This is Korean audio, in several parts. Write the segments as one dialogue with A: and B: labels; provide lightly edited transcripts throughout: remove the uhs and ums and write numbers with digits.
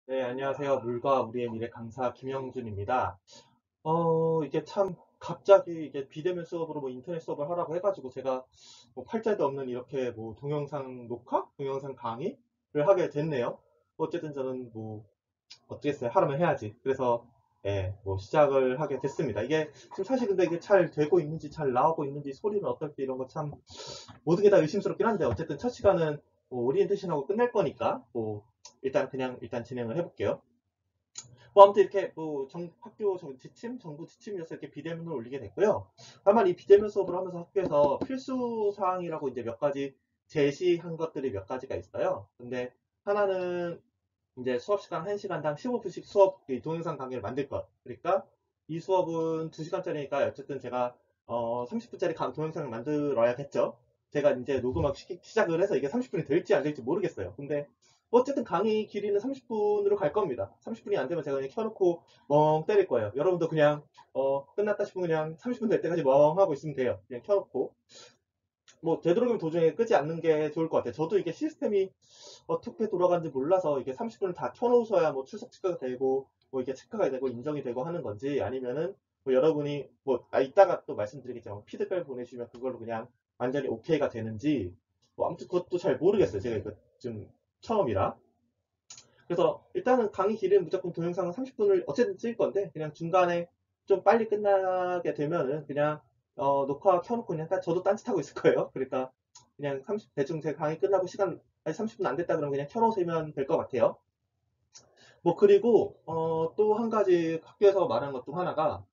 A: 네, 안녕하세요. 물과 우리의 미래 강사 김영준입니다. 이게 참 갑자기 이게 비대면 수업으로 뭐 인터넷 수업을 하라고 해가지고 제가 뭐 팔자도 없는 이렇게 뭐 동영상 녹화, 동영상 강의를 하게 됐네요. 어쨌든 저는 뭐 어쩌겠어요. 하라면 해야지. 그래서 예, 뭐 시작을 하게 됐습니다. 이게 지금 사실 근데 이게 잘 되고 있는지 잘 나오고 있는지 소리는 어떨지 이런 거 참 모든 게 다 의심스럽긴 한데 어쨌든 첫 시간은 뭐 오리엔테이션하고 끝낼 거니까 뭐 일단 진행을 해볼게요. 뭐 아무튼 이렇게 뭐 학교 지침, 정부 지침이어서 이렇게 비대면을 올리게 됐고요. 다만 이 비대면 수업을 하면서 학교에서 필수 사항이라고 이제 몇 가지 제시한 것들이 몇 가지가 있어요. 근데 하나는 이제 수업 시간 1시간당 15분씩 수업 동영상 강의를 만들 것. 그러니까 이 수업은 2시간짜리니까 어쨌든 제가 30분짜리 동영상을 만들어야겠죠. 제가 이제 녹음하기 시작을 해서 이게 30분이 될지 안 될지 모르겠어요. 근데 어쨌든 강의 길이는 30분으로 갈 겁니다. 30분이 안 되면 제가 그냥 켜놓고 멍 때릴 거예요. 여러분도 그냥 끝났다 싶으면 그냥 30분 될 때까지 멍 하고 있으면 돼요. 그냥 켜놓고. 뭐 되도록이면 도중에 끄지 않는 게 좋을 것 같아요. 저도 이게 시스템이 어떻게 돌아가는지 몰라서 이게 30분을 다 켜놓으셔야 뭐 출석 체크가 되고 뭐 이게 체크가 되고 인정이 되고 하는 건지 아니면은 뭐 여러분이 이따가 또 말씀드리겠지만 피드백 보내주시면 그걸로 그냥 완전히 오케이가 되는지 뭐 아무튼 그것도 잘 모르겠어요. 제가 이거 좀 처음이라. 그래서 일단은 강의 길이는 무조건 동영상은 30분을 어쨌든 찍을 건데 그냥 중간에 좀 빨리 끝나게 되면은 그냥 녹화 켜놓고 그냥 저도 딴짓하고 있을 거예요. 그러니까 그냥 30 대충 제 강의 끝나고 시간 아니 30분 안 됐다 그러면 그냥 켜놓으시면 될 것 같아요. 뭐 그리고 또 한 가지 학교에서 말한 것 중 하나가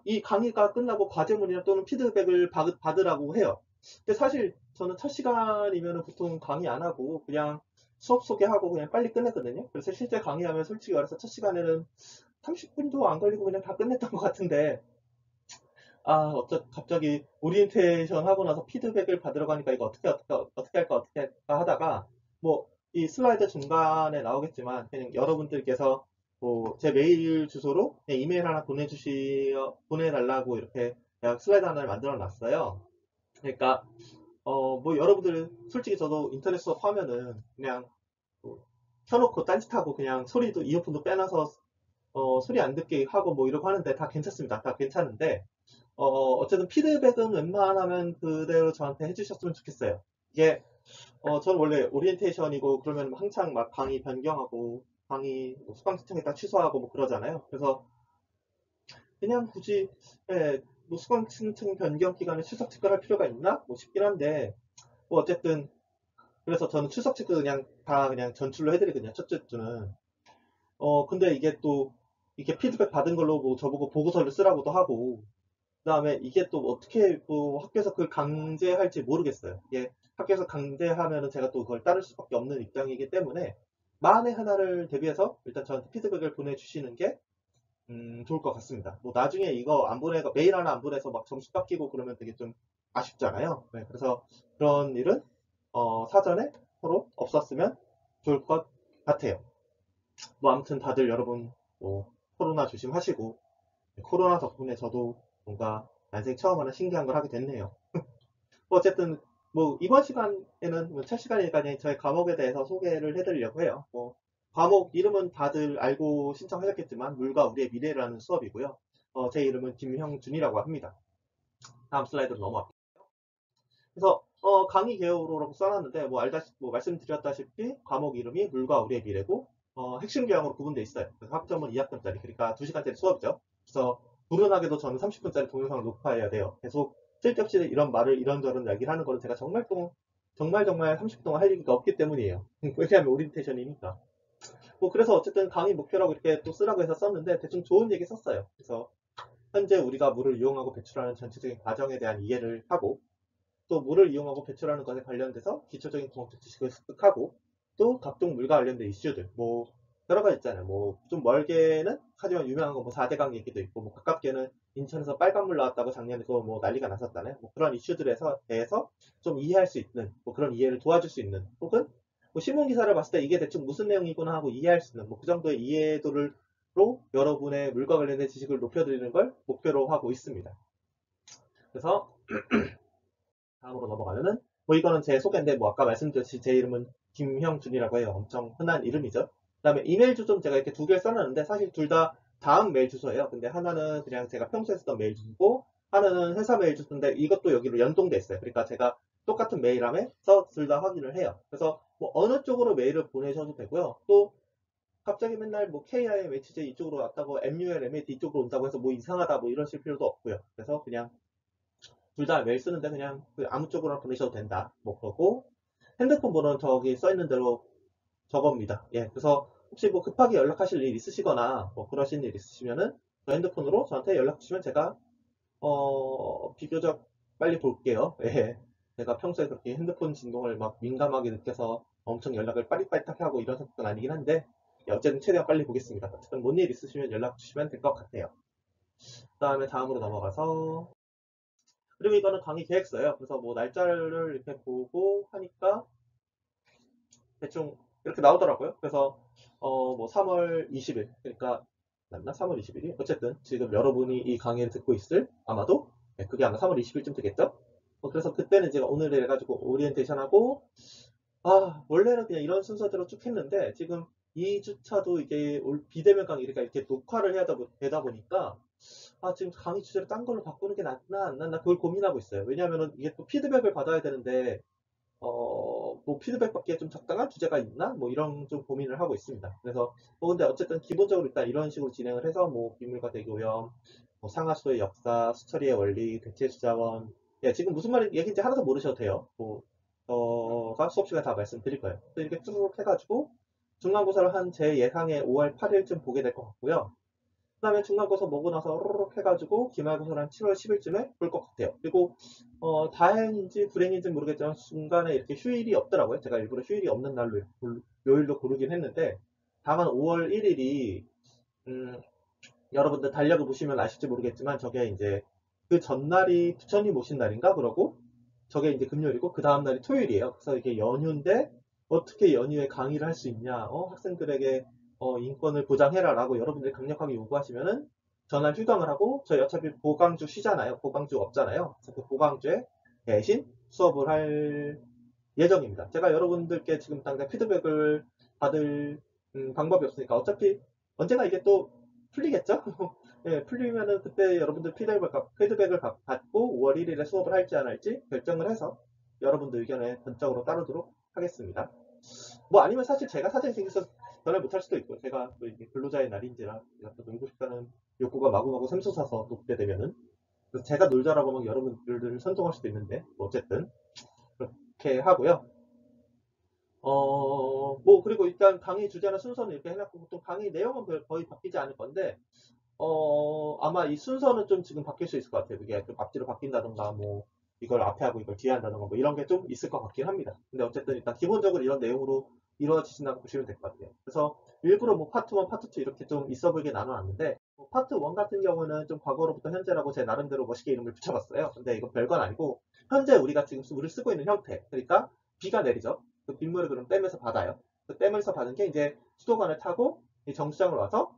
A: 이 강의가 끝나고 과제문이나 또는 피드백을 받으라고 해요. 근데 사실 저는 첫 시간이면 보통 강의 안 하고 그냥 수업 소개하고 그냥 빨리 끝냈거든요. 그래서 실제 강의하면 솔직히 말해서 첫 시간에는 30분도 안 걸리고 그냥 다 끝냈던 것 같은데 갑자기 오리엔테이션 하고 나서 피드백을 받으러 가니까 이거 어떻게 할까 하다가 뭐 이 슬라이드 중간에 나오겠지만 그냥 여러분들께서 뭐 제 메일 주소로 그냥 이메일 하나 보내달라고 이렇게 제가 슬라이드 하나를 만들어 놨어요. 그러니까 뭐 여러분들 솔직히 저도 인터넷 수업 하면은 그냥 뭐 켜놓고 딴짓하고 그냥 소리도 이어폰도 빼놔서 소리 안 듣게 하고 뭐 이러고 하는데 다 괜찮습니다. 다 괜찮은데 어쨌든 피드백은 웬만하면 그대로 저한테 해주셨으면 좋겠어요. 이게, 저는 원래 오리엔테이션이고 그러면 한창 막 강의 변경하고 강의 뭐 수강 신청했다 취소하고 뭐 그러잖아요. 그래서 그냥 굳이, 예, 뭐 수강 신청 변경 기간에 출석 체크를 할 필요가 있나? 뭐 싶긴 한데, 뭐 어쨌든, 그래서 저는 출석 체크 그냥 다 그냥 전출로 해드리거든요. 첫째 주는. 근데 이게 또, 이렇게 피드백 받은 걸로 뭐 저보고 보고서를 쓰라고도 하고, 그다음에 이게 또 어떻게 또 학교에서 그걸 강제할지 모르겠어요. 이게 학교에서 강제하면은 제가 또 그걸 따를 수밖에 없는 입장이기 때문에 만에 하나를 대비해서 일단 저한테 피드백을 보내주시는 게 좋을 것 같습니다. 뭐 나중에 이거 안 보내고 메일 하나 안 보내서 막 점수 깎이고 그러면 되게 좀 아쉽잖아요. 네, 그래서 그런 일은 사전에 서로 없었으면 좋을 것 같아요. 뭐 아무튼 다들 여러분 뭐 코로나 조심하시고 코로나 덕분에 저도 뭔가 난생 처음 하는 신기한 걸 하게 됐네요. 뭐 어쨌든 뭐 이번 시간에는 뭐첫 시간이니까 그냥 저희 과목에 대해서 소개를 해드리려고 해요. 뭐 과목 이름은 다들 알고 신청하셨겠지만 물과 우리의 미래라는 수업이고요. 제 이름은 김형준이라고 합니다. 다음 슬라이드로 넘어갈게요. 그래서 강의 개요로라고 써놨는데 뭐 말씀드렸다시피 과목 이름이 물과 우리의 미래고 핵심 교양으로 구분되어 있어요. 그래서 학점은 2학점짜리 그러니까 2시간짜리 수업이죠. 그래서 불운하게도 저는 30분짜리 동영상을 녹화해야 돼요. 계속 쓸데없이 이런 말을 이런저런 이야기를 하는 거는 제가 정말 30분 동안 할 얘기가 없기 때문이에요. 왜냐하면 오리엔테이션이니까. 뭐 그래서 어쨌든 강의 목표라고 이렇게 또 쓰라고 해서 썼는데 대충 좋은 얘기 썼어요. 그래서 현재 우리가 물을 이용하고 배출하는 전체적인 과정에 대한 이해를 하고 또 물을 이용하고 배출하는 것에 관련돼서 기초적인 공학적 지식을 습득하고 또 각종 물과 관련된 이슈들 뭐 여러 가지 있잖아요. 뭐 좀 멀게는 하지만 유명한 거 뭐 4대강 얘기도 있고 뭐 가깝게는 인천에서 빨간물 나왔다고 작년에 그거 뭐 난리가 났었잖아요. 뭐 그런 이슈들에서 대해서 좀 이해할 수 있는 뭐 그런 이해를 도와줄 수 있는 혹은 뭐 신문 기사를 봤을 때 이게 대충 무슨 내용이구나 하고 이해할 수 있는 뭐 그 정도의 이해도를 로 여러분의 물과 관련된 지식을 높여드리는 걸 목표로 하고 있습니다. 그래서 다음으로 넘어가면은 뭐 이거는 제 소개인데 뭐 아까 말씀드렸듯이 제 이름은 김형준이라고 해요. 엄청 흔한 이름이죠. 그다음에 이메일 주소는 제가 이렇게 두 개를 써놨는데 사실 둘 다 다음 메일 주소예요. 근데 하나는 그냥 제가 평소에 쓰던 메일 주소고 하나는 회사 메일 주소인데 이것도 여기로 연동돼 있어요. 그러니까 제가 똑같은 메일함에서 둘 다 확인을 해요. 그래서 뭐 어느 쪽으로 메일을 보내셔도 되고요. 또 갑자기 맨날 뭐 KIM, HJ 이쪽으로 왔다고 MUL, MAT 이쪽으로 온다고 해서 뭐 이상하다 뭐 이러실 필요도 없고요. 그래서 그냥 둘 다 메일 쓰는데 그냥 그 아무 쪽으로나 보내셔도 된다. 뭐 그러고 핸드폰 번호는 저기 써 있는 대로 저겁니다. 예, 그래서 혹시 뭐 급하게 연락하실 일 있으시거나 뭐 그러신 일 있으시면은 저 핸드폰으로 저한테 연락 주시면 제가 비교적 빨리 볼게요. 예. 제가 평소에 그렇게 핸드폰 진동을 막 민감하게 느껴서 엄청 연락을 빠릿빠릿하게 하고 이런 성격은 아니긴 한데 예, 어쨌든 최대한 빨리 보겠습니다. 어쨌든 뭔 일 있으시면 연락 주시면 될 것 같아요. 그 다음에 다음으로 넘어가서 그리고 이거는 강의 계획서예요. 그래서 뭐 날짜를 이렇게 보고 하니까 대충 이렇게 나오더라고요. 그래서 뭐 3월 20일 그러니까 맞나? 3월 20일이? 어쨌든 지금 여러분이 이 강의를 듣고 있을 아마도 네, 그게 아마 3월 20일쯤 되겠죠? 그래서 그때는 제가 오늘 해가지고 오리엔테이션하고 원래는 그냥 이런 순서대로 쭉 했는데 지금 2주차도 이게 비대면 강의니까 이렇게 녹화를 해야 되다 보니까 지금 강의 주제를 딴 걸로 바꾸는 게 낫나 안 낫나 그걸 고민하고 있어요. 왜냐하면 이게 또 피드백을 받아야 되는데 뭐 피드백 받기에 좀 적당한 주제가 있나? 뭐 이런 좀 고민을 하고 있습니다. 그래서 뭐 근데 어쨌든 기본적으로 일단 이런 식으로 진행을 해서 뭐 비물과 대기오염, 뭐 상하수도의 역사, 수처리의 원리, 대체수자원 예, 지금 무슨 말인지 얘기인지 하나도 모르셔도 돼요. 뭐 저가 수업 시간에 다 말씀드릴 거예요. 그래서 이렇게 쭉 해가지고 중간고사를 한 제 예상에 5월 8일쯤 보게 될 것 같고요. 그 다음에 중간고사 먹고 나서 호로록 해가지고 기말고사를 한 7월 10일쯤에 볼 것 같아요. 그리고 다행인지 불행인지 모르겠지만 중간에 이렇게 휴일이 없더라고요. 제가 일부러 휴일이 없는 날로 요일로 고르긴 했는데 다만 5월 1일이 여러분들 달력을 보시면 아실지 모르겠지만 저게 이제 그 전날이 부처님 오신 날인가 그러고 저게 이제 금요일이고 그 다음날이 토요일이에요. 그래서 이게 연휴인데 어떻게 연휴에 강의를 할 수 있냐 학생들에게 인권을 보장해라라고 여러분들이 강력하게 요구하시면은 전날 휴강을 하고 저희 어차피 보강주 쉬잖아요. 보강주 없잖아요. 그래서 그 보강주에 대신 수업을 할 예정입니다. 제가 여러분들께 지금 당장 피드백을 받을 방법이 없으니까 어차피 언젠가 이게 또 풀리겠죠? 예, 풀리면은 그때 여러분들 피드백을 받고 5월 1일에 수업을 할지 안 할지 결정을 해서 여러분들 의견에 전적으로 따르도록 하겠습니다. 뭐 아니면 사실 제가 사정이 생겨서 전화 못할 수도 있고 제가 또 이게 근로자의 날인지라 제가 또 놀고 싶다는 욕구가 마구마구 샘솟아서 또 그때 되면은 그래서 제가 놀자라고 하면 여러분들을 선동할 수도 있는데 뭐 어쨌든 그렇게 하고요. 뭐, 그리고 일단 강의 주제나 순서는 이렇게 해놨고, 보통 강의 내용은 거의 바뀌지 않을 건데, 아마 이 순서는 좀 지금 바뀔 수 있을 것 같아요. 그게 좀 앞뒤로 바뀐다던가, 뭐, 이걸 앞에 하고 이걸 뒤에 한다던가, 뭐, 이런 게 좀 있을 것 같긴 합니다. 근데 어쨌든 일단 기본적으로 이런 내용으로 이루어지신다고 보시면 될 것 같아요. 그래서 일부러 뭐 파트 1, 파트 2 이렇게 좀 있어 보이게 나눠놨는데, 뭐 파트 1 같은 경우는 좀 과거로부터 현재라고 제 나름대로 멋있게 이름을 붙여봤어요. 근데 이건 별건 아니고, 현재 우리가 지금 물을 쓰고 있는 형태. 그러니까 비가 내리죠. 그 빗물을 그럼 댐에서 받아요. 그 댐에서 받은 게 이제 수도관을 타고 이 정수장을 와서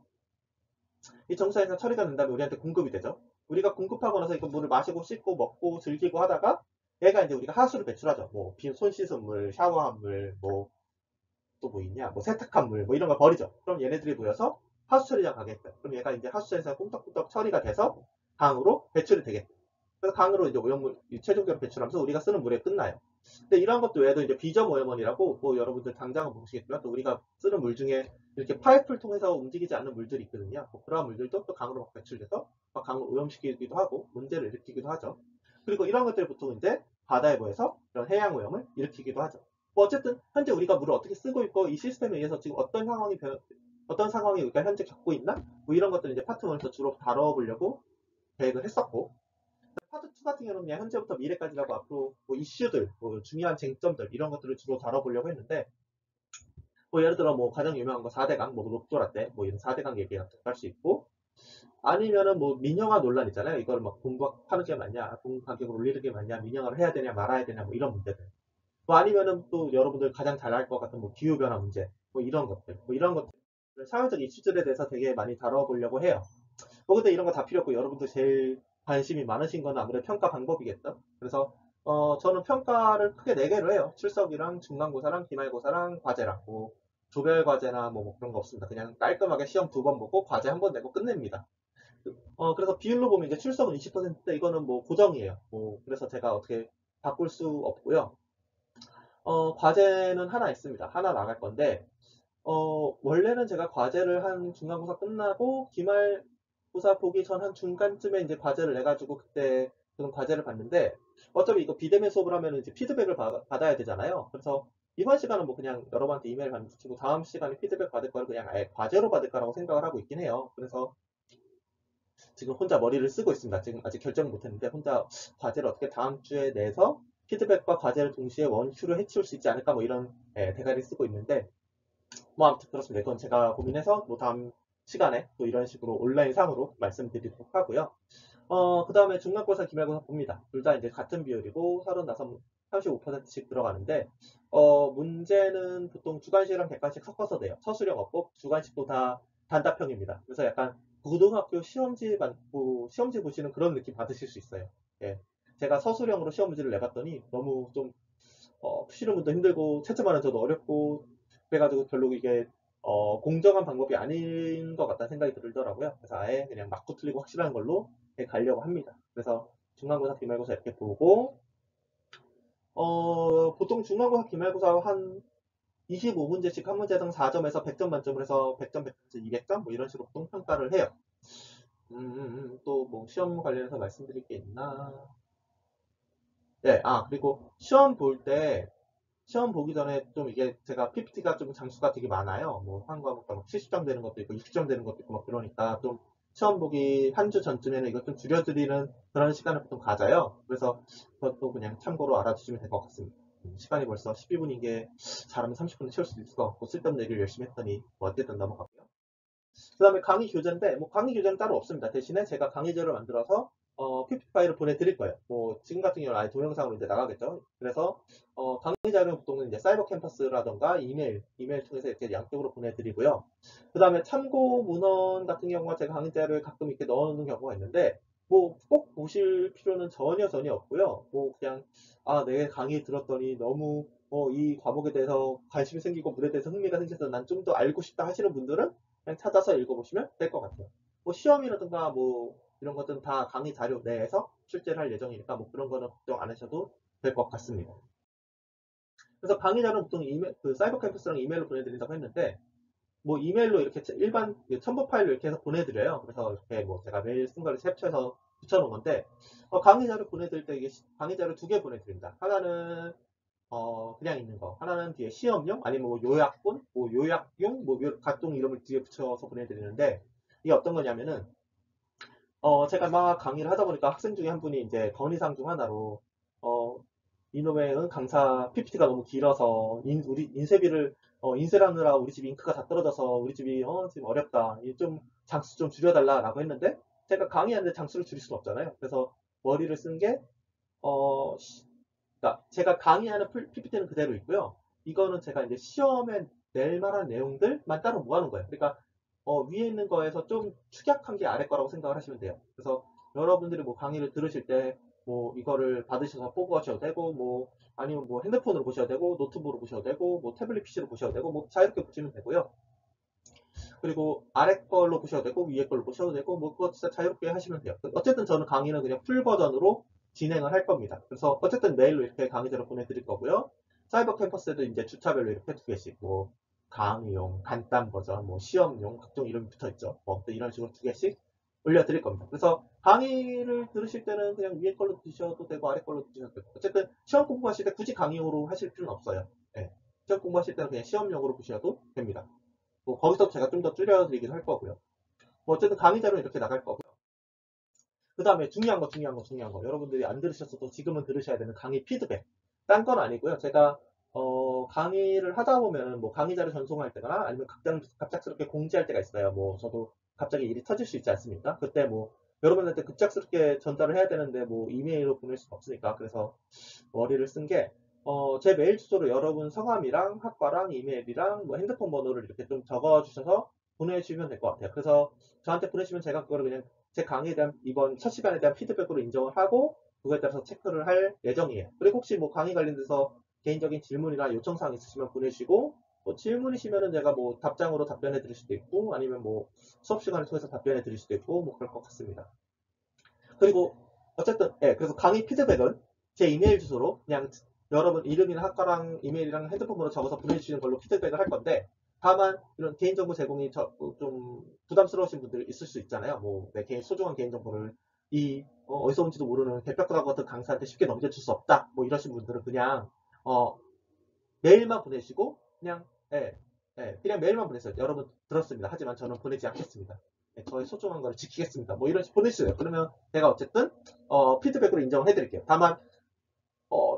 A: 이 정수장에서 처리가 된 다음에 우리한테 공급이 되죠. 우리가 공급하고 나서 이거 물을 마시고 씻고 먹고 즐기고 하다가 얘가 이제 우리가 하수를 배출하죠. 뭐 손 씻은 물, 샤워한 물, 뭐 또 뭐 있냐, 뭐 세탁한 물, 뭐 이런 걸 버리죠. 그럼 얘네들이 모여서 하수 처리장 가겠죠. 그럼 얘가 이제 하수처에서 꽁떡꽁떡 처리가 돼서 강으로 배출이 되겠죠. 그래서 강으로 이제 오염물 최종적으로 배출하면서 우리가 쓰는 물에 끝나요. 근데 이런 것도 외에도 이제 비점 오염원이라고 뭐 여러분들 당장은 모르시겠지만 또 우리가 쓰는 물 중에 이렇게 파이프를 통해서 움직이지 않는 물들이 있거든요. 뭐 그러한 물들도 또 강으로 막 배출돼서 막 강을 오염시키기도 하고 문제를 일으키기도 하죠. 그리고 이런 것들이 보통 이제 바다에 모여서 이런 해양 오염을 일으키기도 하죠. 뭐 어쨌든 현재 우리가 물을 어떻게 쓰고 있고 이 시스템에 의해서 지금 어떤 상황이 우리가 현재 겪고 있나? 뭐 이런 것들을 이제 파트 1에서 주로 다뤄보려고 계획을 했었고 파트 2 같은 경우는 그냥 현재부터 미래까지라고 앞으로 뭐 이슈들, 뭐 중요한 쟁점들 이런 것들을 주로 다뤄보려고 했는데 뭐 예를 들어 뭐 가장 유명한 거 4대강, 뭐 녹조라 때 뭐 이런 4대강 얘기 같은 거 할 수 있고 아니면은 뭐 민영화 논란 있잖아요. 이걸 막 공부하는 게 맞냐, 공부 가격을 올리는 게 맞냐, 민영화를 해야 되냐 말아야 되냐 뭐 이런 문제들. 뭐 아니면은 또 여러분들 가장 잘 알 것 같은 뭐 기후변화 문제, 뭐 이런 것들, 뭐 이런 것들 사회적 이슈들에 대해서 되게 많이 다뤄보려고 해요. 뭐 근데 이런 거 다 필요 없고 여러분들 제일 관심이 많으신 건 아무래도 평가 방법이겠죠. 그래서 저는 평가를 크게 4개로 해요. 출석이랑 중간고사랑 기말고사랑 과제랑 뭐 조별 과제나 뭐 그런 거 없습니다. 그냥 깔끔하게 시험 2번 보고 과제 1번 내고 끝냅니다. 그래서 비율로 보면 이제 출석은 20%인데 이거는 뭐 고정이에요. 그래서 제가 어떻게 바꿀 수 없고요. 과제는 하나 있습니다. 하나 나갈 건데, 원래는 제가 과제를 한 중간고사 끝나고 기말고사 보기 전 한 중간쯤에 이제 과제를 내가지고 그때 그런 과제를 봤는데, 어차피 이거 비대면 수업을 하면 이제 피드백을 받아야 되잖아요. 그래서 이번 시간은 뭐 그냥 여러분한테 이메일 받치고 다음 시간에 피드백 받을 거를 그냥 아예 과제로 받을 거라고 생각을 하고 있긴 해요. 그래서 지금 혼자 머리를 쓰고 있습니다. 지금 아직 결정 못했는데 혼자 과제를 어떻게 다음 주에 내서 피드백과 과제를 동시에 원큐로 해치울 수 있지 않을까 뭐 이런 대가리를 쓰고 있는데 뭐 아무튼 그렇습니다. 그건 제가 고민해서 뭐 다음 시간에 또 이런 식으로 온라인상으로 말씀드리도록 하고요. 그 다음에 중간고사, 기말고사 봅니다. 둘 다 이제 같은 비율이고 35, 35%씩 들어가는데 문제는 보통 주관식이랑 객관식 섞어서 돼요. 서술형 없고 주관식도 다 단답형입니다. 그래서 약간 고등학교 시험지 시험지 보시는 그런 느낌 받으실 수 있어요. 예. 제가 서술형으로 시험 문제를 내봤더니 너무 좀 푸시는 분도 힘들고 채점하는 저도 어렵고 그래가지고 별로 이게 공정한 방법이 아닌 것 같다는 생각이 들더라고요. 그래서 아예 그냥 맞고 틀리고 확실한 걸로 가려고 합니다. 그래서 중간고사, 기말고사 이렇게 보고 보통 중간고사, 기말고사 한 25문제씩 한 문제당 4점에서 100점 만점을 해서 100점, 100점, 200점 뭐 이런 식으로 보통 평가를 해요. 또 뭐 시험 관련해서 말씀드릴 게 있나? 네, 그리고 시험 보기 전에 좀 이게 제가 PPT가 좀 장수가 되게 많아요. 뭐 한 과목당 70점 되는 것도 있고 60점 되는 것도 있고 막 그러니까 좀 시험 보기 한 주 전쯤에는 이것 좀 줄여드리는 그런 시간을 보통 가져요. 그래서 그것도 그냥 참고로 알아주시면 될 것 같습니다. 시간이 벌써 12분인 게 잘하면 30분을 채울 수도 있을 것 같고 쓸데없는 얘기를 열심히 했더니 뭐 어쨌든 넘어가고요. 그 다음에 강의 교재인데, 뭐 강의 교재는 따로 없습니다. 대신에 제가 강의자를 만들어서, PPT 파일을 보내드릴 거예요. 뭐, 지금 같은 경우는 아예 동영상으로 이제 나가겠죠. 그래서, 강의자는 보통은 이제 사이버 캠퍼스라던가 이메일 통해서 이렇게 양쪽으로 보내드리고요. 그 다음에 참고 문헌 같은 경우가 제가 강의자를 가끔 이렇게 넣어놓는 경우가 있는데, 뭐, 꼭 보실 필요는 전혀 없고요. 뭐, 그냥, 내 강의 들었더니 너무, 이 과목에 대해서 관심이 생기고 물에 대해서 흥미가 생겨서 난 좀 더 알고 싶다 하시는 분들은 그냥 찾아서 읽어보시면 될 것 같아요. 뭐 시험이라든가 뭐 이런 것들은 다 강의 자료 내에서 출제를 할 예정이니까 뭐 그런 거는 걱정 안 하셔도 될 것 같습니다. 그래서 강의 자료는 보통 그 사이버 캠퍼스랑 이메일로 보내드린다고 했는데 뭐 이메일로 이렇게 일반 첨부 파일로 이렇게 해서 보내드려요. 그래서 이렇게 뭐 제가 메일 쓴 거를 캡처해서 붙여놓은 건데 강의 자료 보내드릴 때 이게 강의 자료 2개 보내드립니다. 하나는 그냥 있는 거. 하나는 뒤에 시험용, 아니면 뭐 요약본, 뭐 요약용, 뭐 각종 이름을 뒤에 붙여서 보내드리는데, 이게 어떤 거냐면은, 제가 막 강의를 하다 보니까 학생 중에 한 분이 이제 건의사항 중 하나로, 어, 이놈의 강사 PPT가 너무 길어서, 우리 인쇄비를, 인쇄를 하느라 우리 집 잉크가 다 떨어져서 우리 집이, 지금 어렵다. 좀 장수 좀 줄여달라라고 했는데, 제가 강의하는데 장수를 줄일 수는 없잖아요. 그래서 머리를 쓴 게, 어, 그러니까 제가 강의하는 PPT는 그대로 있고요. 이거는 제가 이제 시험에 낼 만한 내용들만 따로 모아놓은 거예요. 그러니까 위에 있는 거에서 좀 축약한 게 아래 거라고 생각을 하시면 돼요. 그래서 여러분들이 뭐 강의를 들으실 때 뭐 이거를 받으셔서 보고 하셔도 되고 뭐 아니면 뭐 핸드폰으로 보셔도 되고 노트북으로 보셔도 되고 뭐 태블릿 PC로 보셔도 되고 뭐 자유롭게 보시면 되고요. 그리고 아래 걸로 보셔도 되고 위에 걸로 보셔도 되고 뭐 그거 진짜 자유롭게 하시면 돼요. 어쨌든 저는 강의는 그냥 풀 버전으로 진행을 할 겁니다. 그래서 어쨌든 메일로 이렇게 강의자료 보내드릴 거고요. 사이버 캠퍼스에도 이제 주차별로 이렇게 2개씩 뭐 강의용, 간단 버전, 뭐 시험용 각종 이름이 붙어 있죠. 뭐 이런 식으로 2개씩 올려드릴 겁니다. 그래서 강의를 들으실 때는 그냥 위에 걸로 드셔도 되고 아래 걸로 드셔도 되고 어쨌든 시험 공부하실 때 굳이 강의용으로 하실 필요는 없어요. 네. 시험 공부하실 때는 그냥 시험용으로 보셔도 됩니다. 뭐 거기서 제가 좀 더 줄여드리긴 할 거고요. 뭐 어쨌든 강의 자료는 이렇게 나갈 거고요. 그 다음에 중요한 거. 여러분들이 안 들으셨어도 지금은 들으셔야 되는 강의 피드백. 딴 건 아니고요. 제가 강의를 하다 보면 뭐 강의 자료 전송할 때나 아니면 갑작스럽게 공지할 때가 있어요. 뭐 저도 갑자기 일이 터질 수 있지 않습니까? 그때 뭐 여러분한테 급작스럽게 전달을 해야 되는데 뭐 이메일로 보낼 수가 없으니까 그래서 머리를 쓴 게 제 메일 주소로 여러분 성함이랑 학과랑 이메일이랑 뭐 핸드폰 번호를 이렇게 좀 적어주셔서 보내주시면 될 것 같아요. 그래서 저한테 보내시면 제가 그거를 그냥 제 강의에 대한 이번 첫 시간에 대한 피드백으로 인정을 하고 그거에 따라서 체크를 할 예정이에요. 그리고 혹시 뭐 강의 관련돼서 개인적인 질문이나 요청사항 있으시면 보내주시고 뭐 질문이시면은 제가 뭐 답장으로 답변해 드릴 수도 있고, 아니면 뭐 수업 시간을 통해서 답변해 드릴 수도 있고, 뭐 그럴 것 같습니다. 그리고 어쨌든, 예, 그래서 강의 피드백은 제 이메일 주소로 그냥 여러분 이름이나 학과랑 이메일이랑 핸드폰 번호 적어서 보내주시는 걸로 피드백을 할 건데, 다만 이런 개인정보 제공이 좀 부담스러우신 분들 있을 수 있잖아요. 뭐 내 개인 소중한 개인정보를 어디서 온지도 모르는 대표과학 같은 강사한테 쉽게 넘겨줄 수 없다. 뭐 이러신 분들은 그냥 어, 메일만 보내시고 그냥, 예, 예, 그냥 메일만 보내세요. 여러분 들었습니다. 하지만 저는 보내지 않겠습니다. 예, 저의 소중한 거를 지키겠습니다. 뭐 이런 식으로 보내주세요. 그러면 제가 어쨌든 피드백으로 인정을 해드릴게요. 다만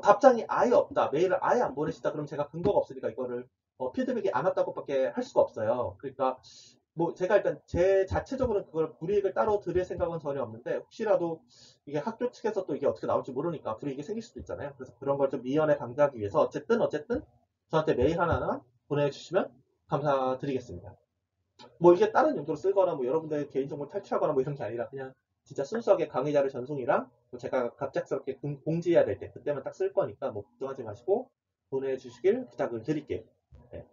A: 답장이 아예 없다, 메일을 아예 안 보내시다, 그럼 제가 근거가 없으니까 이거를 피드백이 안 왔다고밖에 할 수가 없어요. 그러니까 뭐 제가 일단 제 자체적으로는 그걸 불이익을 따로 드릴 생각은 전혀 없는데, 혹시라도 이게 학교 측에서 또 이게 어떻게 나올지 모르니까 불이익이 생길 수도 있잖아요. 그래서 그런 걸 좀 미연에 방지하기 위해서 어쨌든 저한테 메일 하나만 보내주시면 감사드리겠습니다. 뭐 이게 다른 용도로 쓰거나 뭐 여러분들의 개인정보를 탈취하거나 뭐 이런 게 아니라 그냥 진짜 순수하게 강의자료 전송이랑 뭐 제가 갑작스럽게 공지해야 될 때 그때만 딱 쓸 거니까 뭐 걱정하지 마시고 보내주시길 부탁을 드릴게요. 네.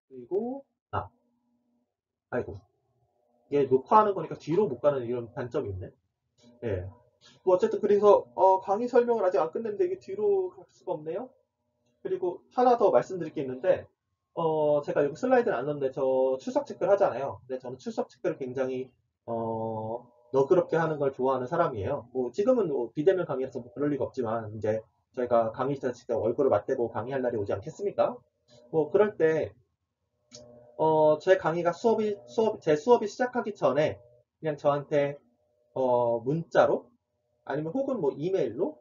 A: 그리고 아이고, 이게 녹화하는 거니까 뒤로 못 가는 이런 단점이 있네. 예. 뭐 어쨌든 그래서 강의 설명을 아직 안 끝냈는데 이게 뒤로 갈 수가 없네요. 그리고 하나 더 말씀드릴 게 있는데, 제가 여기 슬라이드를 안 넣었는데 저 출석 체크를 하잖아요. 근데 저는 출석 체크를 굉장히 너그럽게 하는 걸 좋아하는 사람이에요. 뭐 지금은 뭐 비대면 강의라서 뭐 그럴 리가 없지만, 이제 저희가 강의자 직접 얼굴을 맞대고 강의할 날이 오지 않겠습니까? 뭐 그럴 때 제 강의가 제 수업이 시작하기 전에 그냥 저한테 문자로, 아니면 혹은 뭐 이메일로,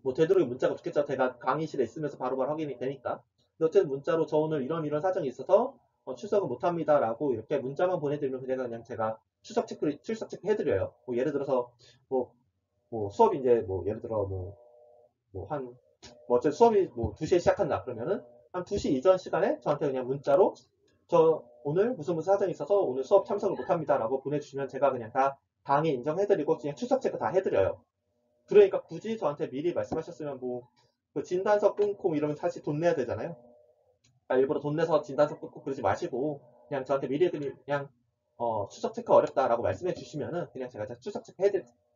A: 뭐 되도록이면 문자가 좋겠죠. 제가 강의실에 있으면서 바로바로 확인이 되니까. 근데 어쨌든 문자로 저 오늘 이런 사정이 있어서 출석을 못합니다라고 이렇게 문자만 보내드리면 제가 출석 체크 해드려요. 뭐 예를 들어서 뭐, 수업이 이제 뭐 예를 들어 어쨌든 수업이 뭐 2시에 시작한다 그러면은 한 2시 이전 시간에 저한테 그냥 문자로 저 오늘 무슨 사정이 있어서 오늘 수업 참석을 못합니다라고 보내주시면 제가 그냥 다 당일 인정해드리고 그냥 출석 체크 다 해드려요. 그러니까 굳이 저한테 미리 말씀하셨으면 그 진단서 끊고 뭐 이러면 사실 돈 내야 되잖아요. 그러니까 일부러 돈 내서 진단서 끊고 그러지 마시고 그냥 저한테 미리 그냥 출석 체크 어렵다라고 말씀해 주시면은 그냥 제가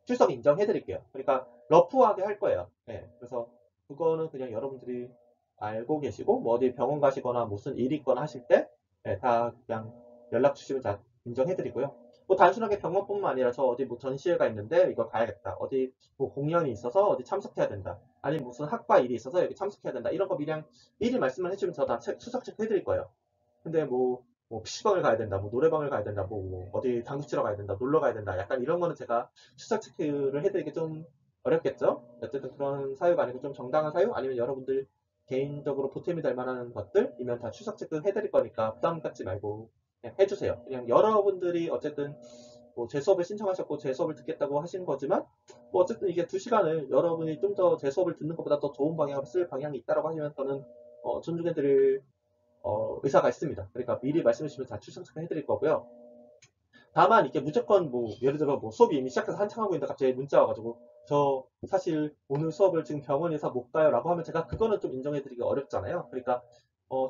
A: 출석 인정해 드릴게요. 그러니까 러프하게 할 거예요. 네, 그래서 그거는 그냥 여러분들이 알고 계시고 뭐 어디 병원 가시거나 무슨 일 있거나 하실 때 다 그냥 연락 주시면 다 인정해 드리고요. 뭐 단순하게 병원뿐만 아니라 저 어디 뭐 전시회가 있는데 이거 가야겠다. 어디 뭐 공연이 있어서 어디 참석해야 된다. 아니면 무슨 학과 일이 있어서 여기 참석해야 된다. 이런 거 미리 말씀을 해주면 저 다 출석 체크 해드릴 거예요. 근데 PC방을 가야 된다, 뭐 노래방을 가야 된다, 어디 당구 치러 가야 된다, 놀러 가야 된다. 약간 이런 거는 제가 출석 체크를 해드리기 좀 어렵겠죠? 어쨌든 그런 사유가 아니고 좀 정당한 사유? 아니면 여러분들 개인적으로 보탬이 될 만한 것들이면 다 출석 체크 해드릴 거니까 부담 갖지 말고 그냥 해주세요. 그냥 여러분들이 어쨌든 뭐 제 수업을 신청하셨고 제 수업을 듣겠다고 하신 거지만, 뭐 어쨌든 이게 2시간을 여러분이 좀 더 제 수업을 듣는 것보다 더 좋은 방향으로 쓸 방향이 있다고 하시면 저는 존중해드릴 의사가 있습니다. 그러니까 미리 말씀해 주시면 다 출석 해드릴 거고요. 다만 이게 무조건 뭐 예를 들어 뭐 수업이 이미 시작해서 한창 하고 있는데 갑자기 문자 와가지고 저 사실 오늘 수업을 지금 병원에서 못 가요라고 하면 제가 그거는 좀 인정해드리기 어렵잖아요. 그러니까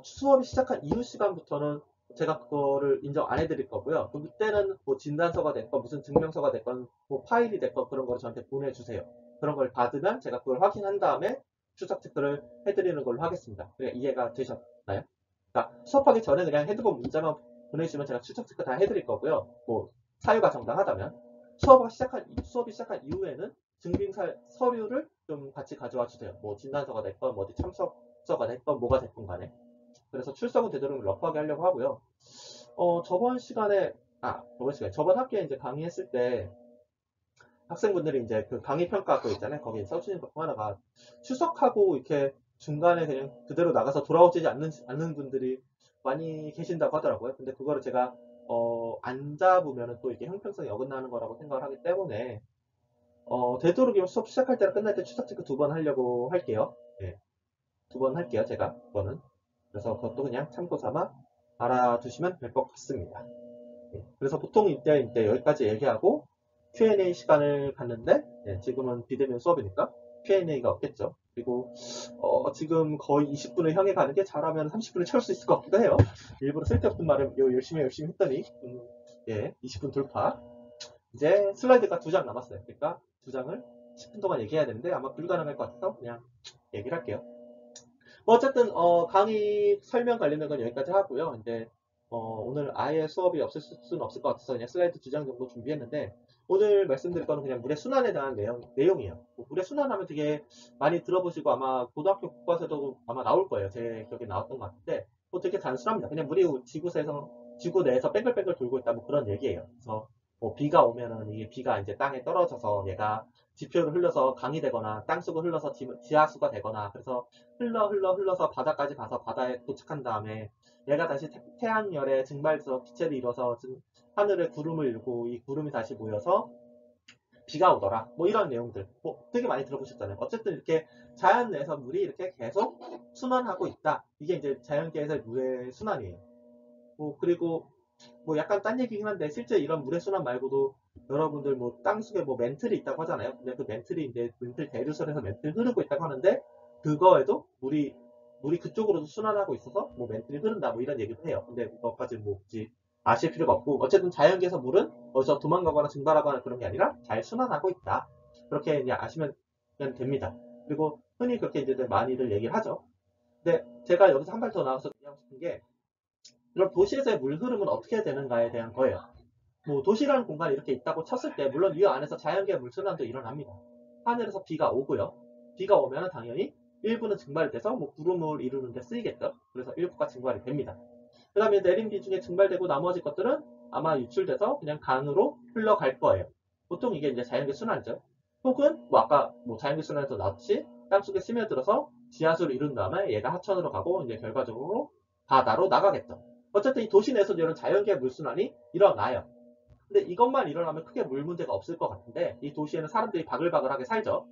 A: 수업이 시작한 이후 시간부터는 제가 그거를 인정 안 해드릴 거고요. 그때는 뭐 진단서가 됐건 무슨 증명서가 됐건 뭐 파일이 됐건 그런 거를 저한테 보내주세요. 그런 걸 받으면 제가 그걸 확인한 다음에 출석 체크를 해드리는 걸로 하겠습니다. 그래, 이해가 되셨나요? 그러니까 수업하기 전에 그냥 핸드폰 문자만 보내주시면 제가 출석 체크 다 해드릴 거고요. 뭐 사유가 정당하다면 수업이 시작한 이후에는 서류를 좀 같이 가져와 주세요. 뭐 진단서가 됐건 뭐 어디 참석서가 됐건 뭐가 됐건 간에. 그래서 출석은 되도록 러프하게 하려고 하고요. 저번 학기에 이제 강의했을 때 학생분들이 이제 그 강의 평가 그 있잖아요. 거기에 써주는 것 중 하나가 출석하고 이렇게 중간에 그냥 그대로 나가서 돌아오지 않는 분들이 많이 계신다고 하더라고요. 근데 그거를 제가 안 잡으면 또 이게 형평성이 어긋나는 거라고 생각을 하기 때문에 되도록이면 수업 시작할 때랑 끝날 때 출석 체크 2번 하려고 할게요. 네, 2번 할게요. 제가 그거는. 그래서 그것도 그냥 참고 삼아 알아두시면 될 것 같습니다. 네, 그래서 보통 이때 여기까지 얘기하고 Q&A 시간을 갖는데, 지금은 비대면 수업이니까 Q&A가 없겠죠. 그리고 지금 거의 20분을 향해 가는 게 잘하면 30분을 채울 수 있을 것 같기도 해요. 일부러 쓸데없는 말을 열심히 했더니 예, 20분 돌파. 이제 슬라이드가 2장 남았어요. 그러니까 2장을 10분 동안 얘기해야 되는데 아마 불가능할 것 같아서 그냥 얘기를 할게요. 어쨌든 강의 설명 관련된 건 여기까지 하고요. 이제 오늘 아예 수업이 없을 수는 없을 것 같아서 그냥 슬라이드 2장 정도 준비했는데 오늘 말씀드릴 거는 그냥 물의 순환에 대한 내용이에요. 물의 순환하면 되게 많이 들어보시고 아마 고등학교 국과에서도 아마 나올 거예요. 제 기억에 나왔던 것 같은데 뭐 되게 단순합니다. 그냥 물이 지구 내에서 뺑글뺑글 돌고 있다 뭐 그런 얘기예요. 그래서 뭐 비가 오면은 이게 비가 이제 땅에 떨어져서 얘가 지표를 흘려서 강이 되거나 땅속을 흘러서 지하수가 되거나 그래서 흘러서 바다까지 가서 바다에 도착한 다음에 얘가 다시 태양열에 증발해서 기체를 이뤄서 하늘에 구름을 일고 이 구름이 다시 모여서 비가 오더라. 뭐 이런 내용들. 뭐 되게 많이 들어보셨잖아요. 어쨌든 이렇게 자연 내에서 물이 이렇게 계속 순환하고 있다. 이게 이제 자연계에서의 물의 순환이에요. 뭐 그리고 뭐 약간 딴 얘기긴 한데 실제 이런 물의 순환 말고도 여러분들 뭐 땅속에 뭐 멘틀이 있다고 하잖아요. 근데 그 멘틀이 이제 멘틀 대류설에서 멘틀 흐르고 있다고 하는데 그거에도 물이 그쪽으로도 순환하고 있어서 뭐 멘틀이 흐른다 뭐 이런 얘기도 해요. 근데 그것까지 뭐 굳이 아실 필요가 없고 어쨌든 자연계에서 물은 어디서 도망가거나 증발하거나 그런 게 아니라 잘 순환하고 있다. 그렇게 이제 아시면 됩니다. 그리고 흔히 그렇게 이제 많이들 얘기를 하죠. 근데 제가 여기서 한 발 더 나와서 얘기하고 싶은 게 그럼 도시에서의 물 흐름은 어떻게 되는가에 대한 거예요. 뭐 도시라는 공간이 이렇게 있다고 쳤을 때 물론 이 안에서 자연계의 물순환도 일어납니다. 하늘에서 비가 오고요. 비가 오면 당연히 일부는 증발이 돼서 뭐 구름을 이루는 데 쓰이겠죠. 그래서 일부가 증발이 됩니다. 그 다음에 내린 비 중에 증발되고 나머지 것들은 아마 유출돼서 그냥 강으로 흘러갈 거예요. 보통 이게 이제 자연계 순환이죠. 혹은 뭐 아까 뭐 자연계 순환에서 나왔듯이 땅속에 스며들어서 지하수를 이룬 다음에 얘가 하천으로 가고 이제 결과적으로 바다로 나가겠죠. 어쨌든 이 도시 내에서 이런 자연계 물순환이 일어나요. 근데 이것만 일어나면 크게 물 문제가 없을 것 같은데 이 도시에는 사람들이 바글바글하게 살죠.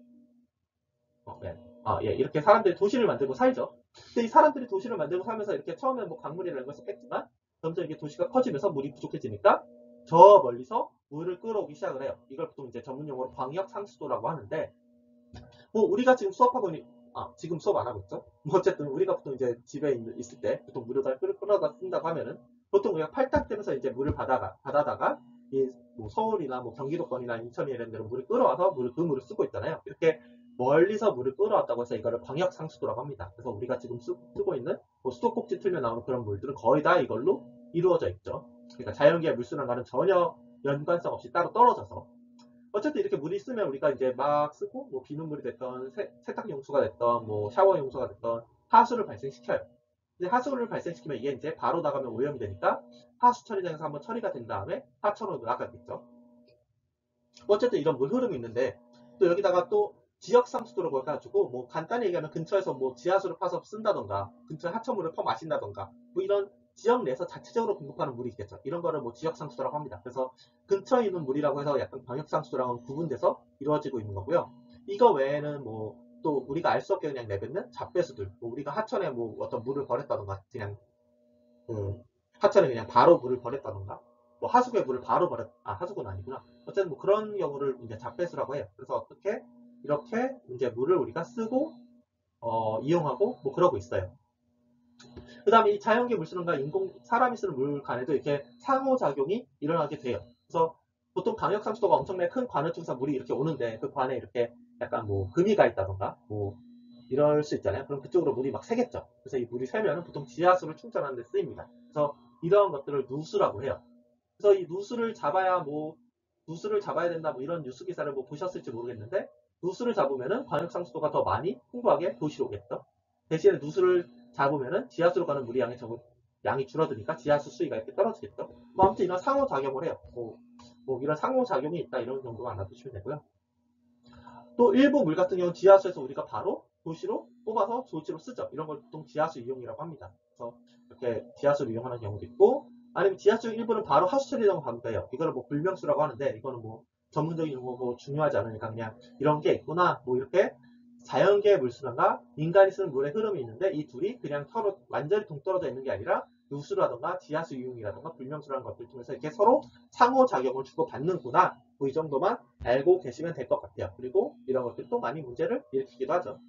A: 네. 예, 이렇게 사람들이 도시를 만들고 살죠. 근데 이 사람들이 도시를 만들고 살면서 이렇게 처음에 뭐 강물이라는 걸 썼겠지만 점점 이게 도시가 커지면서 물이 부족해지니까 저 멀리서 물을 끌어오기 시작을 해요. 이걸 보통 이제 전문 용어로 광역 상수도라고 하는데 뭐 우리가 지금 수업하고 지금 수업 안 하고 있죠? 뭐 어쨌든 우리가 보통 이제 집에 있을 때 보통 물을 다 끌어다 쓴다고 하면은 보통 우리가 팔딱대면서 이제 물을 받아다가 뭐 서울이나 뭐 경기도권이나 인천이 이런 데로 물을 끌어와서 그 물을 쓰고 있잖아요. 이렇게 멀리서 물을 끌어왔다고 해서 이거를 광역 상수도라고 합니다. 그래서 우리가 지금 쓰고 있는 뭐 수도꼭지 틀면 나오는 그런 물들은 거의 다 이걸로 이루어져 있죠. 그러니까 자연계의 물순환과는 전혀 연관성 없이 따로 떨어져서 어쨌든 이렇게 물이 있으면 우리가 이제 막 쓰고 뭐 비눗물이 됐던 세탁 용수가 됐던 뭐 샤워 용수가 됐던 하수를 발생시켜요. 근데 하수를 발생시키면 이게 이제 바로 나가면 오염이 되니까 하수 처리장에서 한번 처리가 된 다음에 하천으로 나가겠죠. 어쨌든 이런 물 흐름이 있는데 또 여기다가 또 지역 상수도라고 해가지고 뭐 간단히 얘기하면 근처에서 뭐 지하수를 파서 쓴다던가 근처에 하천물을 퍼 마신다던가 뭐 이런 지역 내에서 자체적으로 공급하는 물이 있겠죠. 이런 거를 뭐 지역 상수도라고 합니다. 그래서 근처에 있는 물이라고 해서 약간 광역 상수도랑은 구분돼서 이루어지고 있는 거고요. 이거 외에는 뭐 또 우리가 알 수 없게 그냥 내뱉는 잡배수들, 뭐 우리가 하천에 뭐 어떤 물을 버렸다던가 그냥 하천에 그냥 바로 물을 버렸다던가 뭐 하수구에 물을 바로 하수구는 아니구나. 어쨌든 뭐 그런 경우를 이제 잡배수라고 해요. 그래서 어떻게 이렇게 이제 물을 우리가 쓰고 이용하고 뭐 그러고 있어요. 그 다음에 이 자연계 물순환과 사람이 쓰는 물 간에도 이렇게 상호작용이 일어나게 돼요. 그래서 보통 강력상수도가 엄청나게 큰 관을 통해서 물이 이렇게 오는데 그 관에 이렇게 약간 뭐 금이 가 있다던가 뭐 이럴 수 있잖아요. 그럼 그쪽으로 물이 막 새겠죠. 그래서 이 물이 새면 보통 지하수를 충전하는 데 쓰입니다. 그래서 이런 것들을 누수라고 해요. 그래서 이 누수를 잡아야 된다 뭐 이런 뉴스 기사를 뭐 보셨을지 모르겠는데 누수를 잡으면은 광역상수도가 더 많이 풍부하게 도시로 오겠죠. 대신에 누수를 잡으면은 지하수로 가는 물의 양이 줄어드니까 지하수 수위가 이렇게 떨어지겠죠. 뭐 아무튼 이런 상호작용을 해요. 뭐 이런 상호작용이 있다 이런 정도만 알아두시면 되고요. 또 일부 물 같은 경우는 지하수에서 우리가 바로 도시로 뽑아서 도시로 쓰죠. 이런 걸 보통 지하수 이용이라고 합니다. 그래서 이렇게 지하수를 이용하는 경우도 있고 아니면 지하수 일부는 바로 하수 처리라고 하기도 해요. 이거를 뭐 불명수라고 하는데 이거는 뭐 전문적인 용어 뭐 중요하지 않으니까 그냥 이런 게 있구나 뭐 이렇게 자연계의 물순환과 인간이 쓰는 물의 흐름이 있는데 이 둘이 그냥 서로 완전히 동떨어져 있는 게 아니라 누수라던가 지하수 이용이라던가 불명수라는 것들 통해서 이렇게 서로 상호작용을 주고받는구나 뭐 이 정도만 알고 계시면 될 것 같아요. 그리고 이런 것들이 또 많이 문제를 일으키기도 하죠.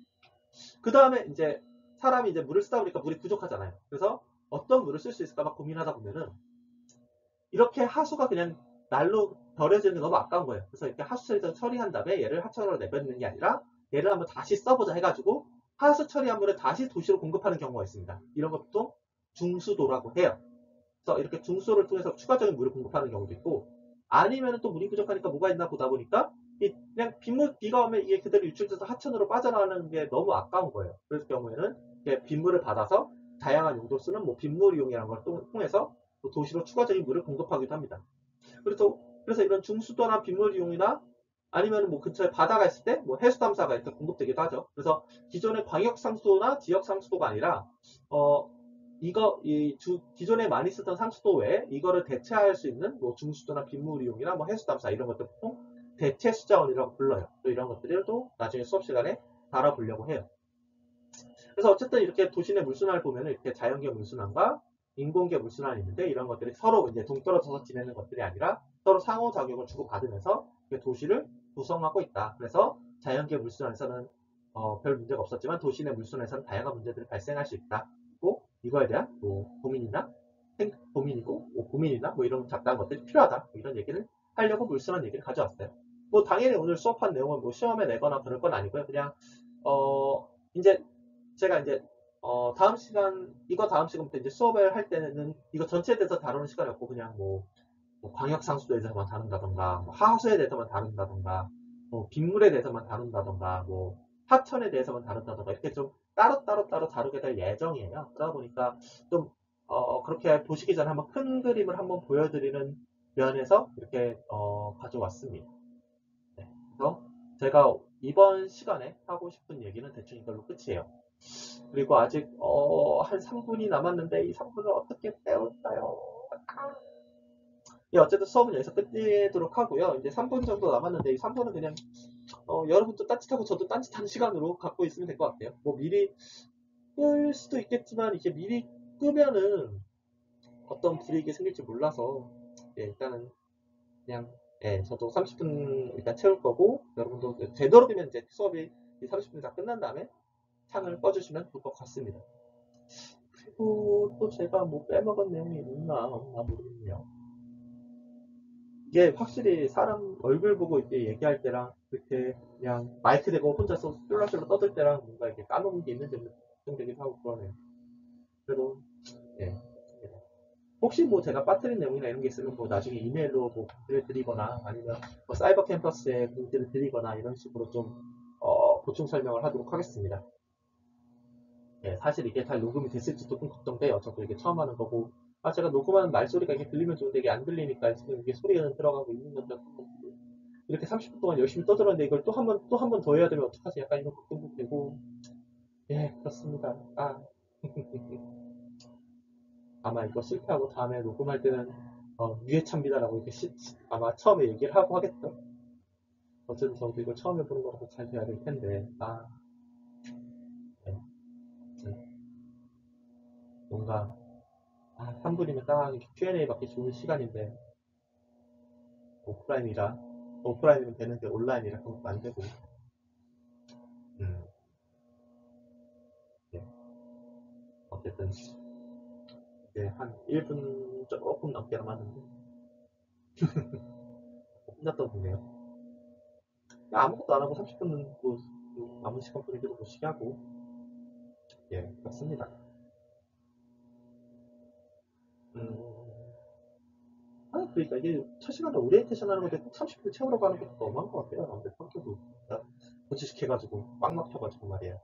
A: 그 다음에 이제 사람이 이제 물을 쓰다 보니까 물이 부족하잖아요. 그래서 어떤 물을 쓸 수 있을까 막 고민하다 보면은 이렇게 하수가 그냥 날로 버려지는 게 너무 아까운 거예요. 그래서 이렇게 하수 처리한 다음에 얘를 하천으로 내뱉는 게 아니라 얘를 한번 다시 써보자 해가지고 하수 처리한 물을 다시 도시로 공급하는 경우가 있습니다. 이런 걸 보통 중수도라고 해요. 그래서 이렇게 중수도를 통해서 추가적인 물을 공급하는 경우도 있고, 아니면 또 물이 부족하니까 뭐가 있나 보다 보니까 그냥 비가 오면 이게 그대로 유출돼서 하천으로 빠져나가는 게 너무 아까운 거예요. 그럴 경우에는 빗물을 받아서 다양한 용도로 쓰는 뭐 빗물 이용이라는 걸 통해서 도시로 추가적인 물을 공급하기도 합니다. 그래서 이런 중수도나 빗물 이용이나 아니면 뭐 근처에 바다가 있을 때 뭐 해수담사가 이렇게 공급되기도 하죠. 그래서 기존의 광역상수도나 지역상수도가 아니라 기존에 많이 쓰던 상수도 외에 이거를 대체할 수 있는 뭐 중수도나 빗물 이용이나 뭐 해수담사 이런 것들 보통 대체 수자원이라고 불러요. 또 이런 것들을 또 나중에 수업 시간에 다뤄보려고 해요. 그래서 어쨌든 이렇게 도시 내 물순환을 보면 이렇게 자연계 물순환과 인공계 물순환이 있는데, 이런 것들이 서로 이제 동떨어져서 지내는 것들이 아니라 서로 상호작용을 주고받으면서 도시를 구성하고 있다. 그래서 자연계 물순환에서는 별 문제가 없었지만 도시 내 물순환에서는 다양한 문제들이 발생할 수 있다. 그리고 이거에 대한 뭐 고민이나 뭐 이런 잡다한 것들이 필요하다. 뭐 이런 얘기를 하려고 물순환 얘기를 가져왔어요. 뭐 당연히 오늘 수업한 내용은 뭐 시험에 내거나 그럴 건 아니고요. 그냥 이제 제가 이제 다음 시간부터 이제 수업을 할 때는 이거 전체에 대해서 다루는 시간이 없고 그냥 뭐 광역상수도에 대해서만 다룬다던가, 뭐 하수에 대해서만 다룬다던가, 뭐 빗물에 대해서만 다룬다던가, 뭐 하천에 대해서만 다룬다던가 이렇게 좀 따로 다루게 될 예정이에요. 그러다 보니까 좀 그렇게 보시기 전에 한번 큰 그림을 한번 보여드리는 면에서 이렇게 가져왔습니다. 네, 그래서 제가 이번 시간에 하고 싶은 얘기는 대충 이걸로 끝이에요. 그리고 아직 한 3분이 남았는데 이 3분을 어떻게 때울까요? 예, 어쨌든 수업은 여기서 끝내도록 하고요. 이제 3분 정도 남았는데 이 3분은 그냥 여러분도 딴짓하고 저도 딴짓하는 시간으로 갖고 있으면 될 것 같아요. 뭐 미리 끌 수도 있겠지만 이게 미리 끄면은 어떤 불이익이 생길지 몰라서 예, 일단은 그냥 예, 저도 30분 일단 채울 거고, 여러분도 되도록이면 이제 수업이 30분이 다 끝난 다음에 창을 꺼주시면 될 것 같습니다. 그리고 또 제가 뭐 빼먹은 내용이 있나 없나 모르겠네요. 이게 확실히 사람 얼굴 보고 이렇게 얘기할 때랑 이렇게 그냥 마이크 대고 혼자서 쫄라쫄라 떠들 때랑 뭔가 이렇게 까먹은 게 있는지 걱정되기도 하고 그러네요. 그래도 예. 혹시 뭐 제가 빠뜨린 내용이나 이런 게 있으면 뭐 나중에 이메일로 뭐 공지를 드리거나 아니면 뭐 사이버 캠퍼스에 공지를 드리거나 이런 식으로 좀 보충 설명을 하도록 하겠습니다. 예, 사실 이게 잘 녹음이 됐을지 조금 걱정돼요. 저도 이게 처음 하는 거고. 제가 녹음하는 말소리가 이게 들리면 좋은데 이게 안 들리니까 지금 이게 소리가 들어가고 있는 건데, 이렇게 30분 동안 열심히 떠들었는데 이걸 또 한 번 더 해야 되면 어떡하지? 약간 이런 걱정도 되고. 예, 그렇습니다. 아마 이거 실패하고 다음에 녹음할 때는 유해찬입니다라고 이렇게 아마 처음에 얘기를 하고 하겠죠. 어쨌든 저도 이거 처음 해보는 거라서 잘 돼야 될 텐데. 네. 뭔가 3분이면 딱 Q&A 받기 좋은 시간인데 오프라인이라 오프라인이면 되는데 온라인이라 그것도 안 되고. 음, 네. 어쨌든 이제 한 1분 조금 넘게 남았는데 혼자 떠드네요. 아무것도 안 하고 30분은 뭐 남은 시간 분위기도 못 쉬게 하고. 예, 그렇습니다. 음, 그러니까 이게 첫 시간에 오리엔테이션 하는 건데 꼭 30분 채우러 가는 것도 너무한 것 같아요. 남들 평소도 고치시켜가지고 꽉 막혀가지고 말이에요.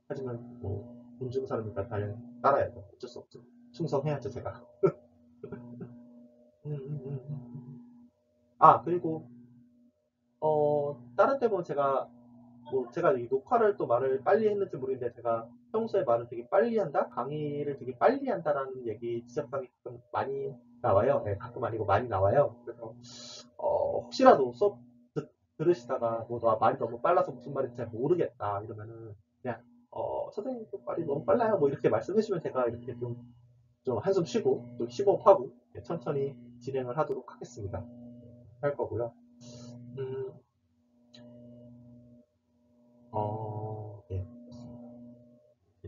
A: 하지만 뭐 돈 주는 사람이니까 따라야죠. 어쩔 수 없죠. 충성해야죠, 제가. 음, 음, 음, 그리고 다른 때 보면 제가 이 녹화를 또 말을 빨리 했는지 모르겠는데 제가 평소에 말을 되게 빨리 한다, 강의를 되게 빨리 한다라는 얘기 지적사항이 가끔 많이 나와요. 네, 가끔 아니고 많이 나와요. 그래서 혹시라도 수업 들으시다가 뭐 나 말이 너무 빨라서 무슨 말인지 잘 모르겠다 이러면은 그냥 선생님 또 말이 너무 빨라요 뭐 이렇게 말씀해 주시면 제가 이렇게 좀 한숨 쉬고 좀 심호흡하고 천천히 진행을 하도록 하겠습니다. 할 거고요. 음, 어,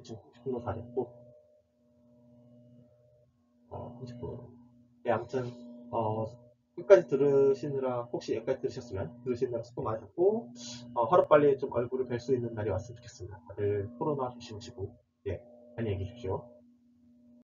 A: 대충 30분 다 됐고 30분. 네, 아무튼 끝까지 들으시느라 혹시 여기까지 들으시느라 수고 많으셨고 하루빨리 좀 얼굴을 뵐 수 있는 날이 왔으면 좋겠습니다. 다들 코로나 조심하시고 예, 안녕히 계십시오.